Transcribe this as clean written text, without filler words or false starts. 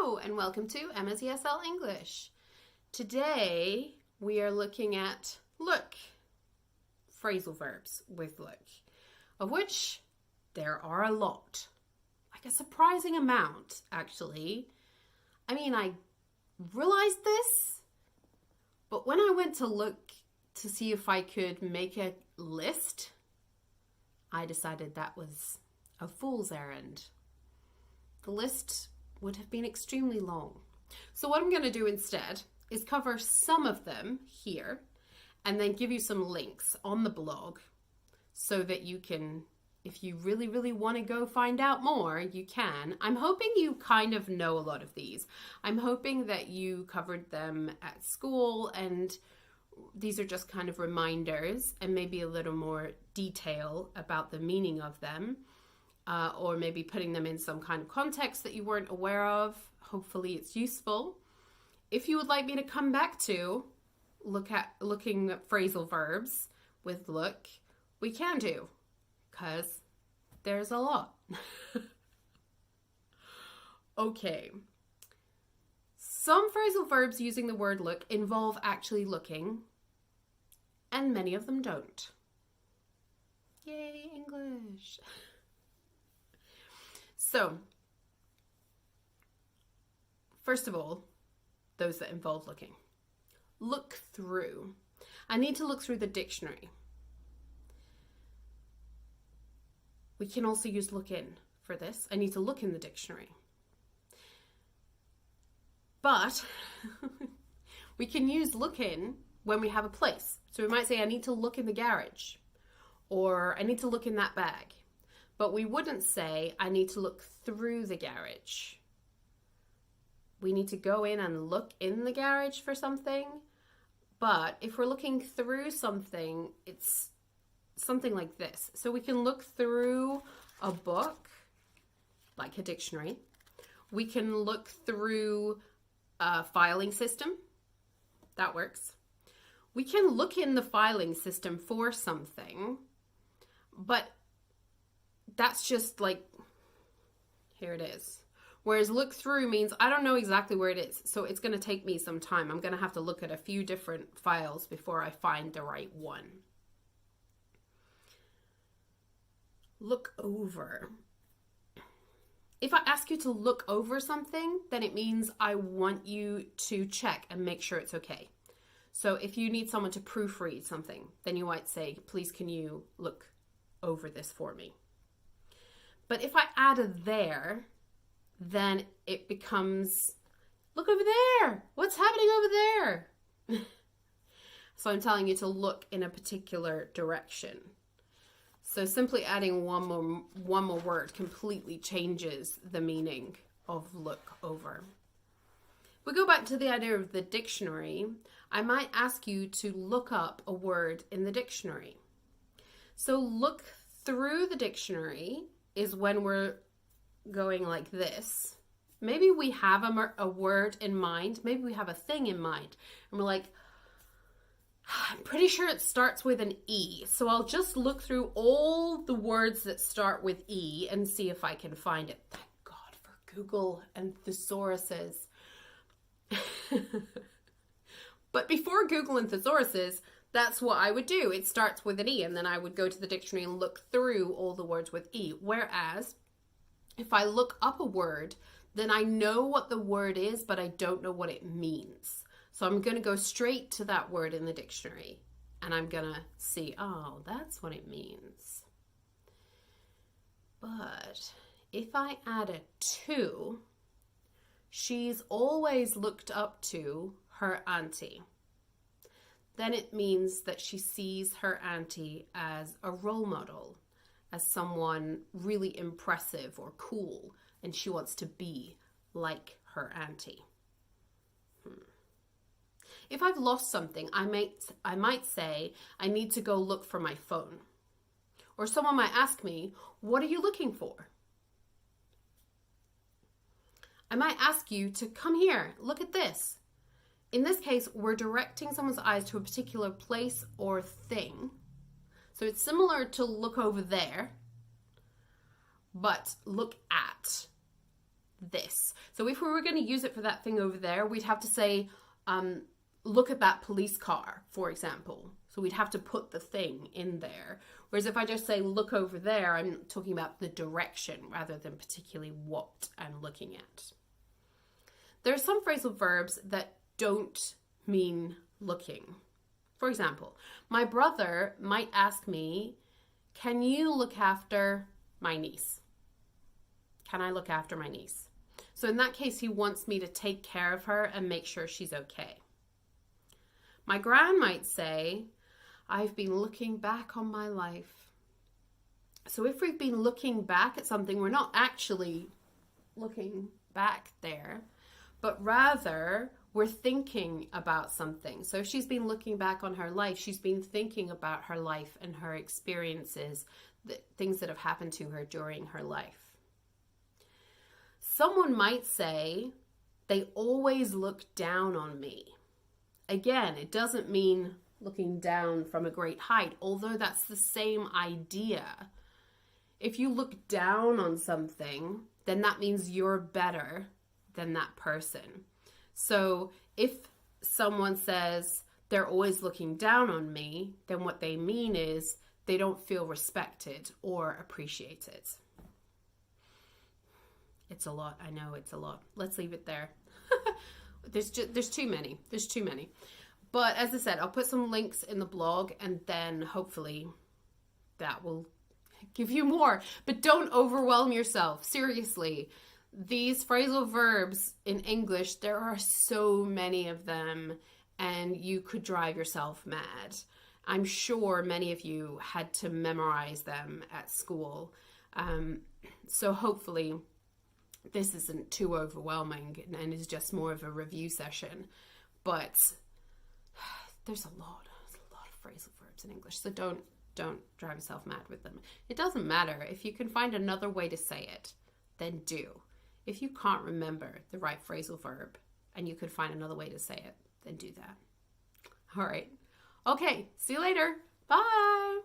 Hello and welcome to Emma's ESL English. Today we are looking at look, phrasal verbs with look, of which there are a lot, like a surprising amount actually. I mean, I realized this, but when I went to look to see if I could make a list, I decided that was a fool's errand. The list would have been extremely long. So what I'm going to do instead is cover some of them here and then give you some links on the blog so that you can, if you really want to go find out more, you can. I'm hoping you kind of know a lot of these. I'm hoping that you covered them at school and these are just kind of reminders and maybe a little more detail about the meaning of them. Or maybe putting them in some kind of context that you weren't aware of. Hopefully it's useful. If you would like me to come back to looking at phrasal verbs with look, we can do, because there's a lot. Okay. Some phrasal verbs using the word look involve actually looking, and many of them don't. Yay, English! So, first of all, those that involve looking. Look through. I need to look through the dictionary. We can also use look in for this. I need to look in the dictionary. But we can use look in when we have a place. So we might say, I need to look in the garage, or I need to look in that bag. But we wouldn't say, I need to look through the garage. We need to go in and look in the garage for something. But if we're looking through something, it's something like this. So we can look through a book, like a dictionary. We can look through a filing system. That works. We can look in the filing system for something, but that's just like, here it is. Whereas look through means I don't know exactly where it is, so it's going to take me some time. I'm going to have to look at a few different files before I find the right one. Look over. If I ask you to look over something, then it means I want you to check and make sure it's okay. So if you need someone to proofread something, then you might say, please can you look over this for me? But if I add a there, then it becomes, look over there. What's happening over there? So I'm telling you to look in a particular direction. So simply adding one more word completely changes the meaning of look over. If we go back to the idea of the dictionary, I might ask you to look up a word in the dictionary. So look through the dictionary is when we're going like this. Maybe we have a word in mind. Maybe we have a thing in mind. And we're like, I'm pretty sure it starts with an E. So I'll just look through all the words that start with E and see if I can find it. Thank God for Google and thesauruses. But before Google and thesauruses, that's what I would do. It starts with an E, and then I would go to the dictionary and look through all the words with E. Whereas, if I look up a word, then I know what the word is, but I don't know what it means. So I'm going to go straight to that word in the dictionary, and I'm going to see, oh, that's what it means. But if I add a to, she's always looked up to her auntie. Then it means that she sees her auntie as a role model, as someone really impressive or cool, and she wants to be like her auntie. If I've lost something, I might say, I need to go look for my phone. Or someone might ask me, what are you looking for? I might ask you to come here, look at this. In this case, we're directing someone's eyes to a particular place or thing. So it's similar to look over there, but look at this. So if we were going to use it for that thing over there, we'd have to say, look at that police car, for example. So we'd have to put the thing in there. Whereas if I just say look over there, I'm talking about the direction rather than particularly what I'm looking at. There are some phrasal verbs that don't mean looking. For example, my brother might ask me, can you look after my niece? Can I look after my niece? So in that case, he wants me to take care of her and make sure she's okay. My gran might say, I've been looking back on my life. So if we've been looking back at something, we're not actually looking back there, but rather we're thinking about something. So if she's been looking back on her life, she's been thinking about her life and her experiences, the things that have happened to her during her life. Someone might say, they always look down on me. Again, it doesn't mean looking down from a great height, although that's the same idea. If you look down on something, then that means you're better than that person. So if someone says they're always looking down on me, then what they mean is they don't feel respected or appreciated. It's a lot. I know it's a lot. Let's leave it there. There's too many. There's too many. But as I said, I'll put some links in the blog and then hopefully that will give you more. But don't overwhelm yourself. Seriously. These phrasal verbs in English, there are so many of them and you could drive yourself mad. I'm sure many of you had to memorize them at school. So hopefully this isn't too overwhelming and is just more of a review session. But there's a lot of phrasal verbs in English, so don't drive yourself mad with them. It doesn't matter. If you can find another way to say it, then do. If you can't remember the right phrasal verb and you could find another way to say it, then do that. All right. Okay, see you later. Bye.